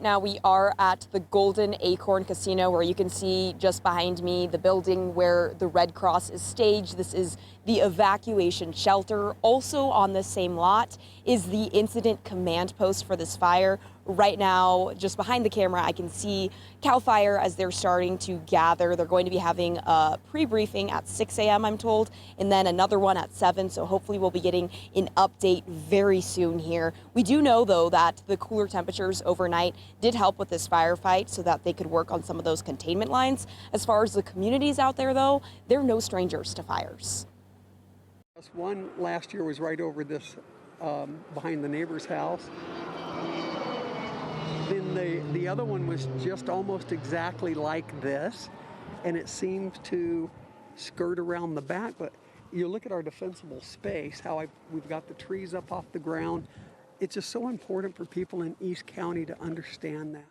Now we are at the Golden Acorn Casino, where you can see just behind me the building where the Red Cross is staged. This is the evacuation shelter. Also on the same lot is the incident command post for this fire. Right now, just behind the camera, I can see CAL FIRE as they're starting to gather. They're going to be having a pre-briefing at 6 a.m., I'm told, and then another one at 7. So hopefully we'll be getting an update very soon here. We do know, though, that the cooler temperatures overnight did help with this firefight so that they could work on some of those containment lines. As far as the communities out there, though, they're no strangers to fires. One last year was right over this, behind the neighbor's house. Then the other one was just almost exactly like this, and it seemed to skirt around the back. But you look at our defensible space, how we've got the trees up off the ground. It's just so important for people in East County to understand that.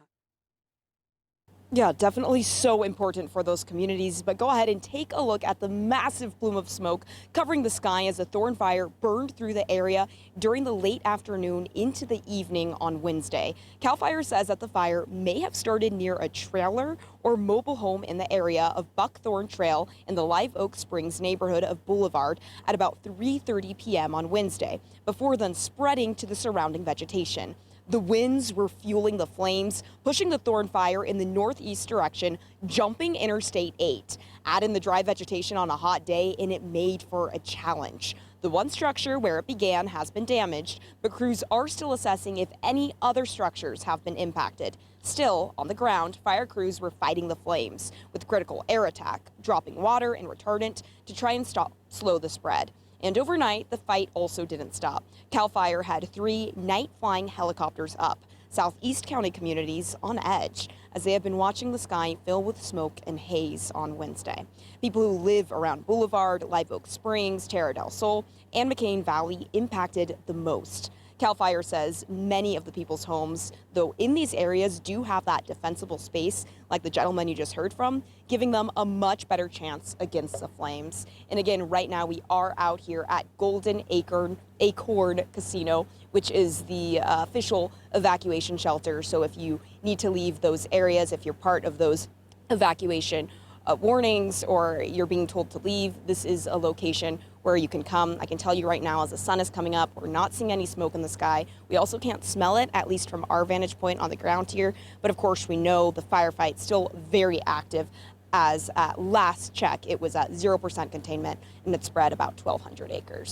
Yeah, definitely so important for those communities. But go ahead and take a look at the massive plume of smoke covering the sky as the Thorn Fire burned through the area during the late afternoon into the evening on Wednesday. CAL FIRE says that the fire may have started near a trailer or mobile home in the area of Buckthorn Trail in the Live Oak Springs neighborhood of Boulevard at about 3:30 p.m. on Wednesday, before then spreading to the surrounding vegetation. The winds were fueling the flames, pushing the Thorn Fire in the northeast direction, jumping Interstate 8. Add in the dry vegetation on a hot day, and it made for a challenge. The one structure where it began has been damaged, but crews are still assessing if any other structures have been impacted. Still, on the ground, fire crews were fighting the flames with critical air attack, dropping water and retardant to try and slow the spread. And overnight, the fight also didn't stop. CAL FIRE had 3 night-flying helicopters up, Southeast County communities on edge, as they have been watching the sky fill with smoke and haze on Wednesday. People who live around Boulevard, Live Oak Springs, Terra del Sol, and McCain Valley impacted the most. CAL FIRE says many of the people's homes, though in these areas, do have that defensible space, like the gentleman you just heard from, giving them a much better chance against the flames. And again, right now we are out here at Golden Acorn Casino, which is the official evacuation shelter. So if you need to leave those areas, if you're part of those evacuation warnings or you're being told to leave, this is a location where you can come. I can tell you right now, as the sun is coming up, we're not seeing any smoke in the sky. We also can't smell it, at least from our vantage point on the ground here. But of course, we know the firefight's still very active, as at last check, it was at 0% containment and it spread about 1,200 acres.